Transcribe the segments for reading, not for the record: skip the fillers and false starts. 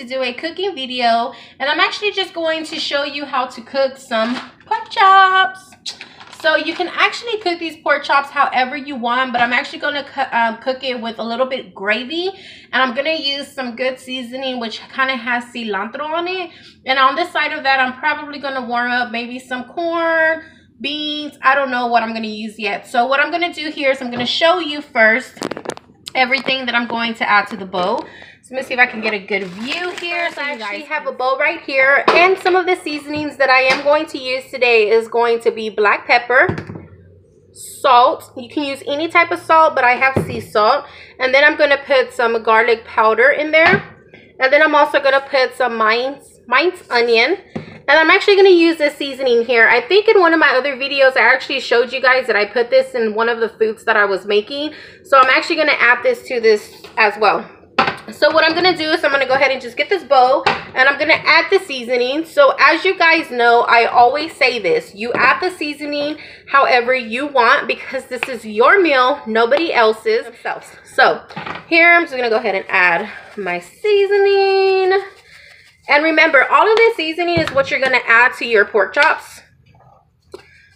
to do a cooking video, and I'm actually just going to show you how to cook some pork chops. So you can actually cook these pork chops however you want, but I'm actually going to cook it with a little bit gravy, and I'm going to use some good seasoning which kind of has cilantro on it. And on this side of that, I'm probably going to warm up maybe some corn, beans. I don't know what I'm going to use yet. So what I'm going to do here is I'm going to show you first everything that I'm going to add to the bowl. So let me see if I can get a good view here. So I actually have a bowl right here, and some of the seasonings that I am going to use today is going to be black pepper, salt. You can use any type of salt, but I have sea salt. And then I'm going to put some garlic powder in there. And then I'm also going to put some minced onion. And I'm actually going to use this seasoning here. I think in one of my other videos, I actually showed you guys that I put this in one of the foods that I was making. So I'm actually going to add this to this as well. So what I'm going to do is I'm going to go ahead and just get this bowl, and I'm going to add the seasoning. So as you guys know, I always say this. You add the seasoning however you want, because this is your meal, nobody else's. So here I'm just going to go ahead and add my seasoning. And remember, all of this seasoning is what you're going to add to your pork chops.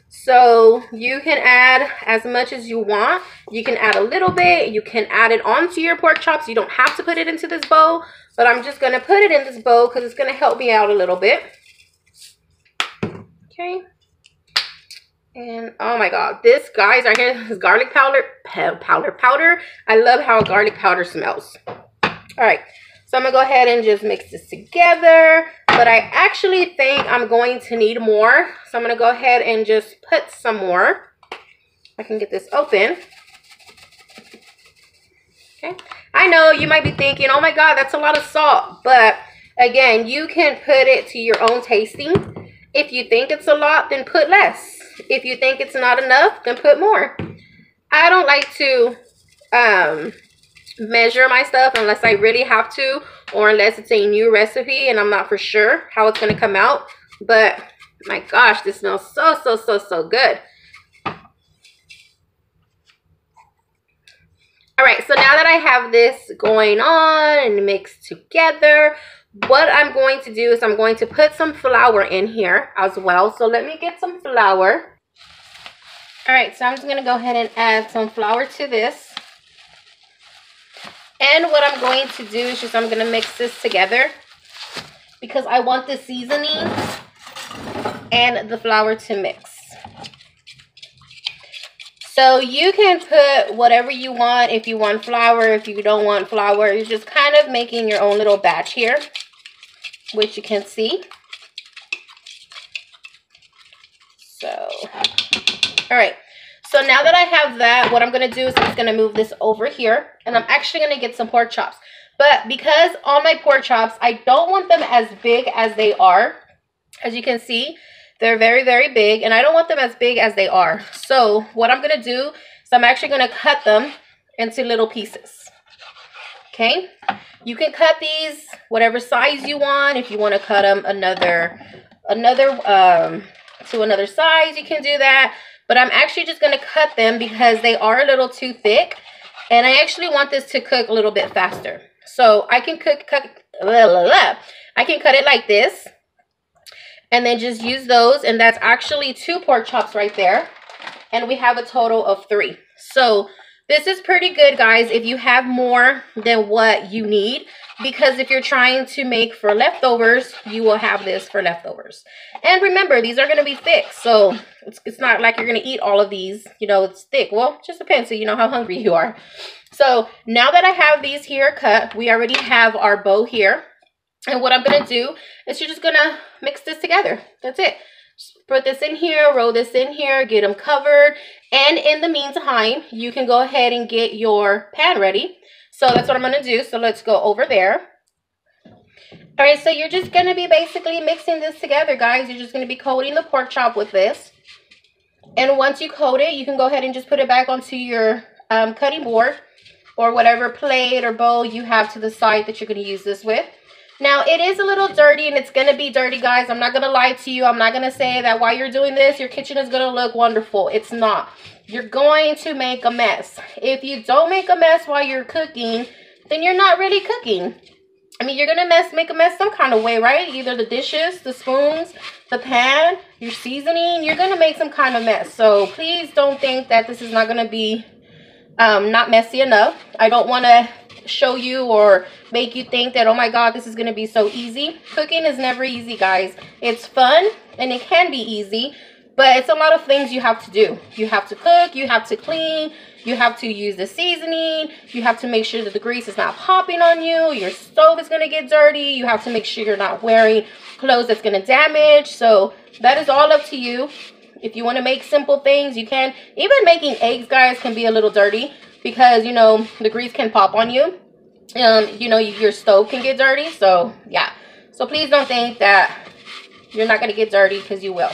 So you can add as much as you want. You can add a little bit. You can add it onto your pork chops. You don't have to put it into this bowl, but I'm just going to put it in this bowl because it's going to help me out a little bit. Okay. And oh my God, this, guys, right here is garlic powder. I love how garlic powder smells. All right. So I'm going to go ahead and just mix this together. But I actually think I'm going to need more. So I'm going to go ahead and just put some more. I can get this open. Okay. I know you might be thinking, oh my God, that's a lot of salt. But again, you can put it to your own tasting. If you think it's a lot, then put less. If you think it's not enough, then put more. I don't like to measure my stuff unless I really have to, or unless it's a new recipe and I'm not for sure how it's going to come out. But my gosh, this smells so good. All right, so now that I have this going on and mixed together, what I'm going to do is I'm going to put some flour in here as well. So let me get some flour. All right, so I'm just going to go ahead and add some flour to this. And what I'm going to do is just I'm going to mix this together because I want the seasoning and the flour to mix. So you can put whatever you want. If you want flour, if you don't want flour, it's just kind of making your own little batch here, which you can see. So, all right. So now that I have that, what I'm going to do is I'm just going to move this over here. And I'm actually going to get some pork chops. But because on my pork chops, I don't want them as big as they are. As you can see, they're very big. And I don't want them as big as they are. So what I'm going to do is I'm actually going to cut them into little pieces. Okay? You can cut these whatever size you want. If you want to cut them to another size, you can do that. But I'm actually just going to cut them because they are a little too thick. And I actually want this to cook a little bit faster. So I can I can cut it like this. And then just use those. And that's actually 2 pork chops right there. And we have a total of 3. So this is pretty good, guys, if you have more than what you need. Because if you're trying to make for leftovers, you will have this for leftovers. And remember, these are going to be thick. So it's not like you're going to eat all of these. You know, it's thick. Well, it just depends. So you know how hungry you are. So now that I have these here cut, we already have our bowl here. And what I'm going to do is you're just going to mix this together. That's it. Just put this in here, roll this in here, get them covered. And in the meantime, you can go ahead and get your pan ready. So that's what I'm going to do. So let's go over there. All right, so you're just going to be basically mixing this together, guys. You're just going to be coating the pork chop with this. And once you coat it, you can go ahead and just put it back onto your cutting board or whatever plate or bowl you have to the side that you're going to use this with. Now, it is a little dirty, and it's going to be dirty, guys. I'm not going to lie to you. I'm not going to say that while you're doing this, your kitchen is going to look wonderful. It's not. You're going to make a mess. If you don't make a mess while you're cooking, then you're not really cooking. I mean, you're gonna make a mess some kind of way, right? Either the dishes, the spoons, the pan, your seasoning, you're gonna make some kind of mess. So please don't think that this is not gonna be not messy enough. I don't want to show you or make you think that, oh my god, this is going to be so easy. Cooking is never easy, guys. It's fun and it can be easy, but it's a lot of things you have to do. You have to cook, you have to clean, you have to use the seasoning, you have to make sure that the grease is not popping on you, your stove is going to get dirty, you have to make sure you're not wearing clothes that's going to damage. So that is all up to you. If you want to make simple things, you can. Even making eggs, guys, can be a little dirty because, you know, the grease can pop on you. You know, your stove can get dirty. So, yeah. So, please don't think that you're not going to get dirty, because you will.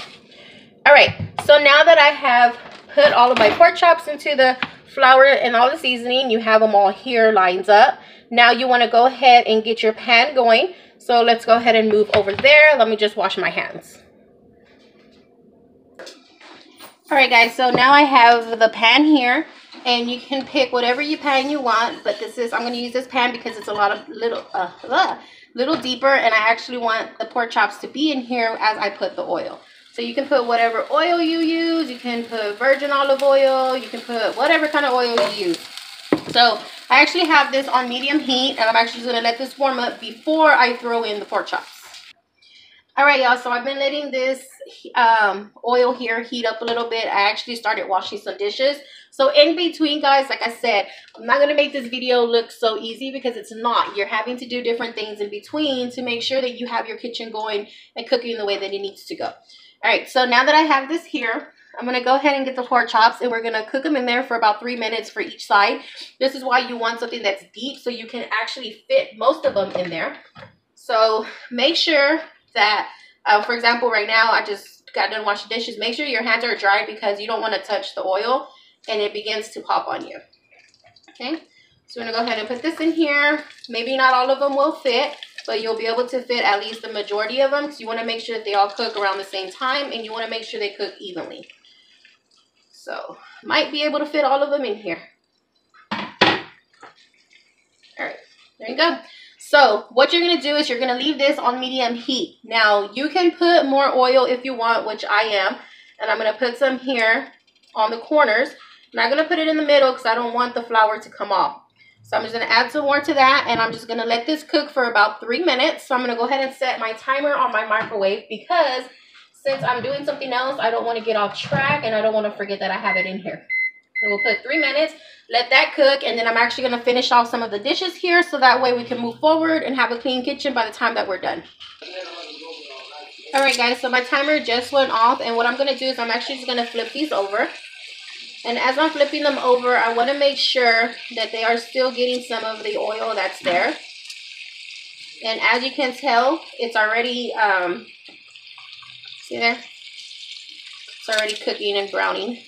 All right. So, now that I have put all of my pork chops into the flour and all the seasoning, you have them all here lined up. Now, you want to go ahead and get your pan going. So, let's go ahead and move over there. Let me just wash my hands. Alright guys, so now I have the pan here, and you can pick whatever pan you want, but I'm going to use this pan because it's a lot of little deeper, and I actually want the pork chops to be in here as I put the oil. So you can put whatever oil you use, you can put virgin olive oil, you can put whatever kind of oil you use. So I actually have this on medium heat, and I'm actually going to let this warm up before I throw in the pork chops. Alright y'all, so I've been letting this oil here heat up a little bit. I actually started washing some dishes. So in between, guys, like I said, I'm not going to make this video look so easy, because it's not. You're having to do different things in between to make sure that you have your kitchen going and cooking the way that it needs to go. Alright, so now that I have this here, I'm going to go ahead and get the pork chops, and we're going to cook them in there for about 3 minutes for each side. This is why you want something that's deep, so you can actually fit most of them in there. So make sure that, for example, right now I just got done washing dishes. Make sure your hands are dry, because you don't want to touch the oil and it begins to pop on you. Okay, so we're going to go ahead and put this in here. Maybe not all of them will fit, but you'll be able to fit at least the majority of them, because you want to make sure that they all cook around the same time, and you want to make sure they cook evenly. So might be able to fit all of them in here. Alright, there you go. So what you're going to do is you're going to leave this on medium heat. Now, you can put more oil if you want, which I am. And I'm going to put some here on the corners. I'm not going to put it in the middle because I don't want the flour to come off. So I'm just going to add some more to that. And I'm just going to let this cook for about 3 minutes. So I'm going to go ahead and set my timer on my microwave, because since I'm doing something else, I don't want to get off track and I don't want to forget that I have it in here. So we'll put 3 minutes, let that cook, and then I'm actually going to finish off some of the dishes here, so that way we can move forward and have a clean kitchen by the time that we're done. Alright guys, so my timer just went off, and what I'm going to do is I'm actually just going to flip these over. And as I'm flipping them over, I want to make sure that they are still getting some of the oil that's there. And as you can tell, it's already, see there? It's already cooking and browning.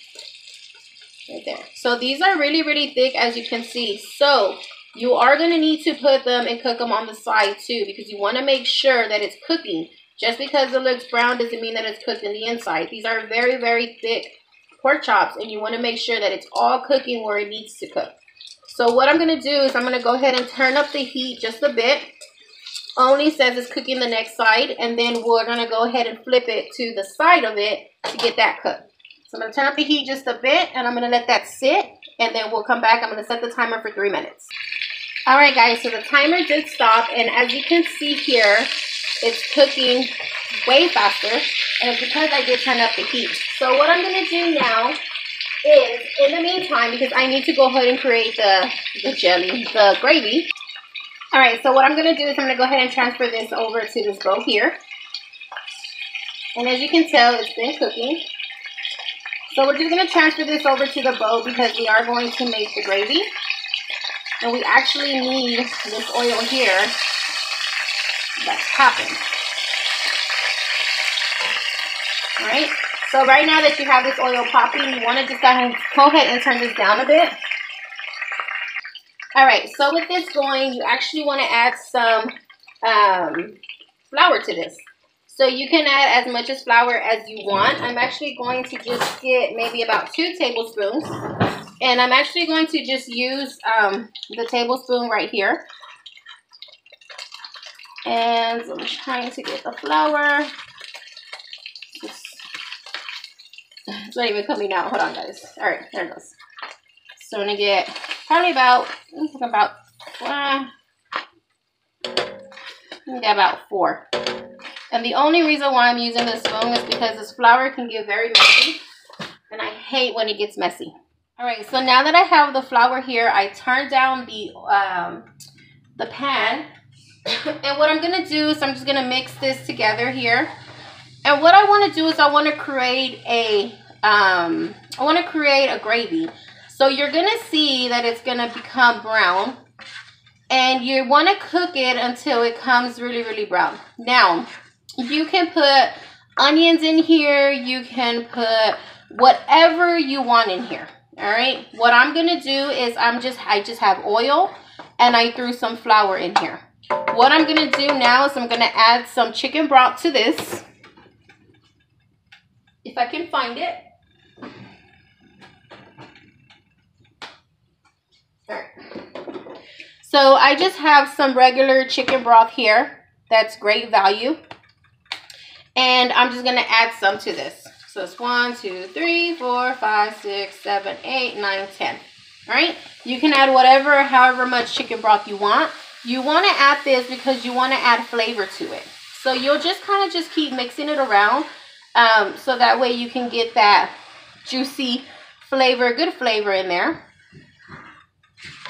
Right there. So these are really, really thick, as you can see. So you are going to need to put them and cook them on the side too, because you want to make sure that it's cooking. Just because it looks brown doesn't mean that it's cooked in the inside. These are very, very thick pork chops, and you want to make sure that it's all cooking where it needs to cook. So what I'm going to do is I'm going to go ahead and turn up the heat just a bit. Only says it's cooking the next side, and then we're going to go ahead and flip it to the side of it to get that cooked. So I'm going to turn up the heat just a bit, and I'm going to let that sit, and then we'll come back. I'm going to set the timer for 3 minutes. Alright guys, so the timer did stop, and as you can see here, it's cooking way faster, and it's because I did turn up the heat. So what I'm going to do now is, in the meantime, because I need to go ahead and create the gravy. Alright, so what I'm going to do is I'm going to go ahead and transfer this over to this bowl here. And as you can tell, it's been cooking. So we're just going to transfer this over to the bowl, because we are going to make the gravy. And we actually need this oil here that's popping. Alright, so right now that you have this oil popping, you want to just go ahead and turn this down a bit. Alright, so with this going, you actually want to add some flour to this. So you can add as much as flour as you want. I'm actually going to just get maybe about 2 tablespoons. And I'm actually going to just use the tablespoon right here. And I'm trying to get the flour. It's not even coming out. Hold on, guys. All right, there it goes. So I'm gonna get probably about 4. And the only reason why I'm using this spoon is because this flour can get very messy, and I hate when it gets messy. All right, so now that I have the flour here, I turned down the pan. And what I'm gonna do is I'm just gonna mix this together here. And what I want to do is I want to create a gravy. So you're gonna see that it's gonna become brown, and you want to cook it until it comes really, really brown. Now, you can put onions in here. You can put whatever you want in here. All right. What I'm gonna do is I just have oil, and I threw some flour in here. What I'm gonna do now is I'm gonna add some chicken broth to this. If I can find it. All right. So I just have some regular chicken broth here. That's great value. And I'm just going to add some to this. So it's 1, 2, 3, 4, 5, 6, 7, 8, 9, 10. All right. You can add however much chicken broth you want. You want to add this because you want to add flavor to it. So you'll just kind of just keep mixing it around. So that way you can get that juicy flavor, good flavor in there.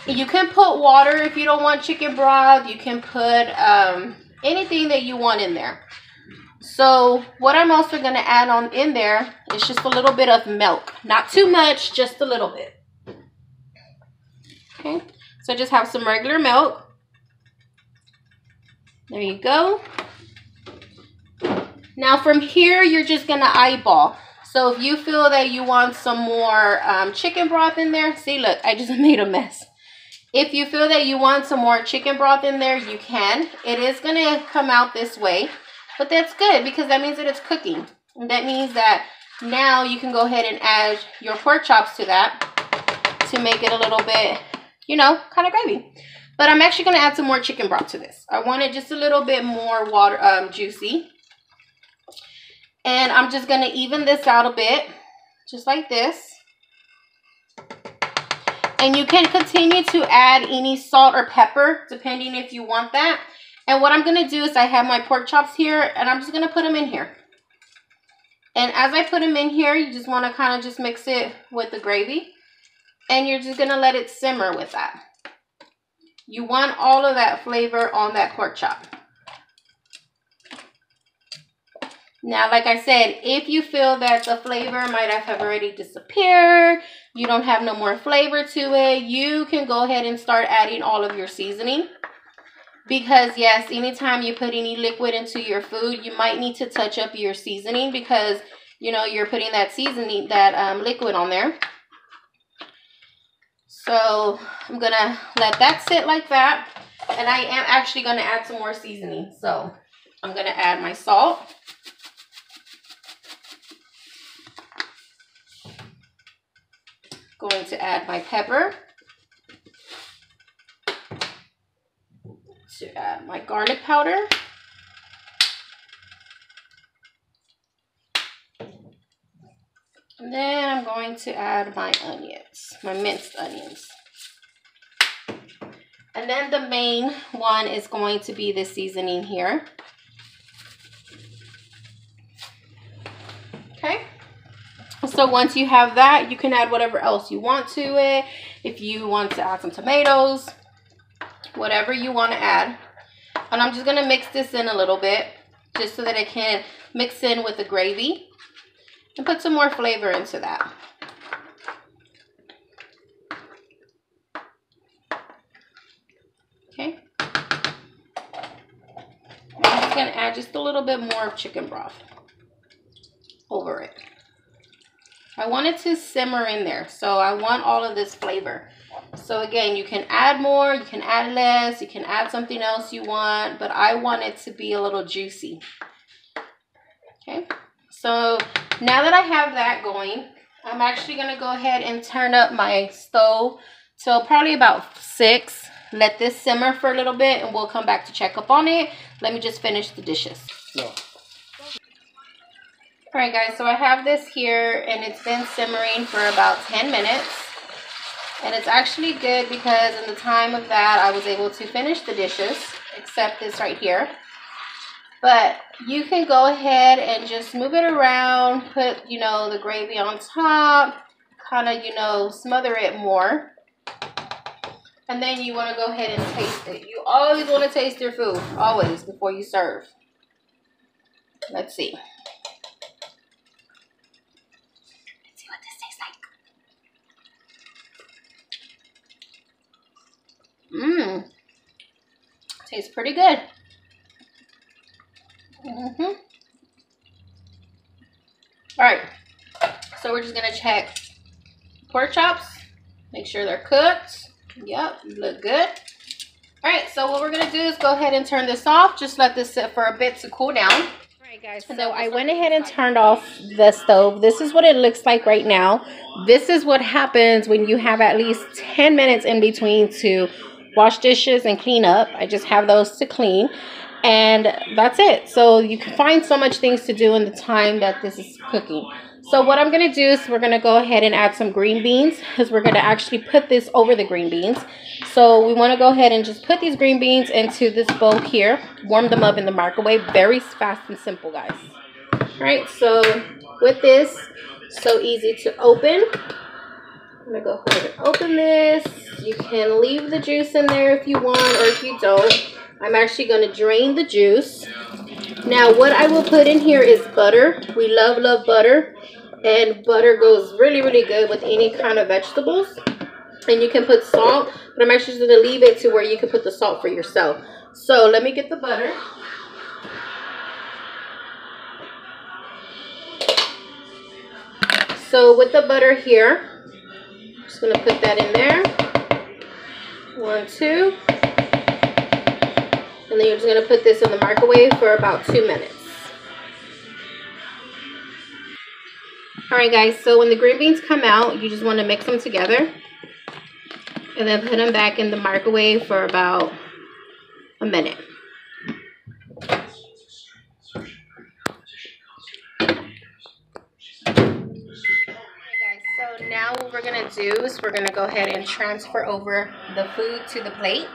You can put water if you don't want chicken broth. You can put anything that you want in there. So what I'm also going to add on in there is just a little bit of milk. Not too much, just a little bit. Okay, so I just have some regular milk. There you go. Now from here, you're just going to eyeball. So if you feel that you want some more chicken broth in there, see, look, I just made a mess. If you feel that you want some more chicken broth in there, you can. It is going to come out this way, but that's good because that means that it's cooking. And that means that now you can go ahead and add your pork chops to that to make it a little bit, you know, kind of gravy. But I'm actually going to add some more chicken broth to this. I want it just a little bit more juicy. And I'm just going to even this out a bit, just like this. And you can continue to add any salt or pepper, depending if you want that. And what I'm going to do is I have my pork chops here, and I'm just going to put them in here. And as I put them in here, you just want to kind of just mix it with the gravy. And you're just going to let it simmer with that. You want all of that flavor on that pork chop. Now, like I said, if you feel that the flavor might have already disappeared, you don't have no more flavor to it, you can go ahead and start adding all of your seasoning. Because, yes, anytime you put any liquid into your food, you might need to touch up your seasoning because, you know, you're putting that seasoning, that liquid on there. So, I'm going to let that sit like that. And I am actually going to add some more seasoning. So, I'm going to add my salt. Going to add my pepper, to add my garlic powder, and then I'm going to add my onions, my minced onions. And then the main one is going to be the seasoning here. Okay. So once you have that, you can add whatever else you want to it. If you want to add some tomatoes, whatever you want to add. And I'm just going to mix this in a little bit just so that it can mix in with the gravy and put some more flavor into that. Okay. I'm just going to add just a little bit more of chicken broth over it. I want it to simmer in there, so I want all of this flavor. So again, you can add more, you can add less, you can add something else you want, but I want it to be a little juicy. Okay, so now that I have that going, I'm actually going to go ahead and turn up my stove till probably about 6 let this simmer for a little bit and we'll come back to check up on it. Let me just finish the dishes. No. Alright guys, so I have this here and it's been simmering for about 10 minutes. And it's actually good because in the time of that I was able to finish the dishes, except this right here. But you can go ahead and just move it around, put, you know, the gravy on top, kind of, you know, smother it more. And then you want to go ahead and taste it. You always want to taste your food, always, before you serve. Let's see. Let's see what this tastes like. Tastes pretty good. Alright, so we're just going to check pork chops. Make sure they're cooked. Yep, look good. Alright, so what we're going to do is go ahead and turn this off. Just let this sit for a bit to cool down. Alright guys, so I went ahead and turned off the stove. This is what it looks like right now. This is what happens when you have at least 10 minutes in between to wash dishes and clean up. I just have those to clean. And that's it. So you can find so much things to do in the time that this is cooking. So what I'm going to do is we're going to go ahead and add some green beans, because we're going to actually put this over the green beans. So we want to go ahead and just put these green beans into this bowl here. Warm them up in the microwave. Very fast and simple, guys. Alright, so with this, so easy to open. I'm going to go ahead and open this. You can leave the juice in there if you want, or if you don't. I'm actually going to drain the juice. Now what I will put in here is butter. We love butter. And butter goes really good with any kind of vegetables. And you can put salt. But I'm actually just going to leave it to where you can put the salt for yourself. So let me get the butter. So with the butter here, I'm just going to put that in there. 1, 2. And then you're just going to put this in the microwave for about 2 minutes. Alright guys, so when the green beans come out, you just want to mix them together. And then put them back in the microwave for about a minute. So now what we're going to do is we're going to go ahead and transfer over the food to the plate.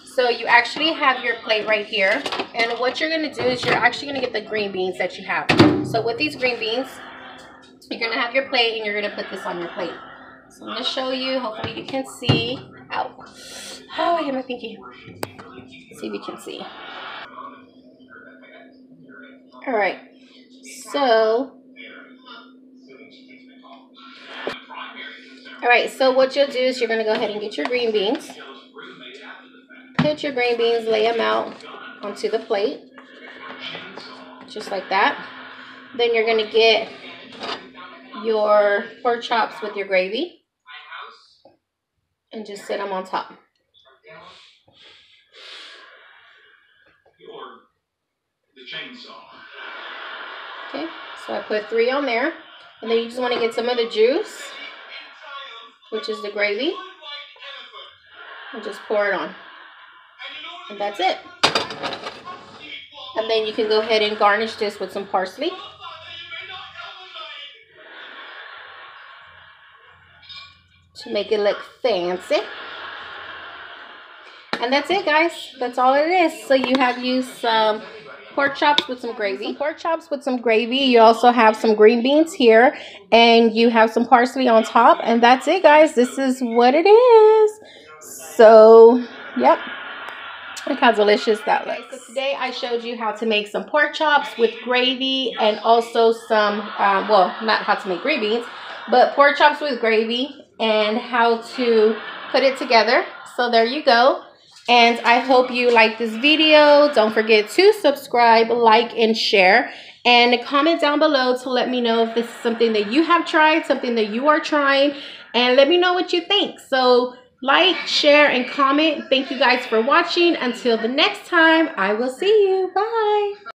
So you actually have your plate right here. And what you're going to do is you're actually going to get the green beans that you have. So with these green beans, you're going to have your plate and you're going to put this on your plate. So I'm going to show you. Hopefully you can see. Ow. Oh, I hit my pinky. Let's see if you can see. Alright. Alright, so what you'll do is you're going to go ahead and get your green beans. Put your green beans, lay them out onto the plate. Just like that. Then you're going to get your pork chops with your gravy. And just sit them on top. Okay, so I put 3 on there. And then you just want to get some of the juice, which is the gravy. And just pour it on. And that's it. And then you can go ahead and garnish this with some parsley. To make it look fancy. And that's it, guys. That's all it is. So you have used some pork chops with some gravy. You also have some green beans here. And you have some parsley on top. And that's it, guys. This is what it is. So, yep. Look how delicious that looks. Okay, so today I showed you how to make some pork chops with gravy and also some, well, not how to make green beans, but pork chops with gravy and how to put it together. So there you go. And I hope you like this video. Don't forget to subscribe, like, and share. And comment down below to let me know if this is something that you have tried, something that you are trying. And let me know what you think. So like, share, and comment. Thank you guys for watching. Until the next time, I will see you. Bye.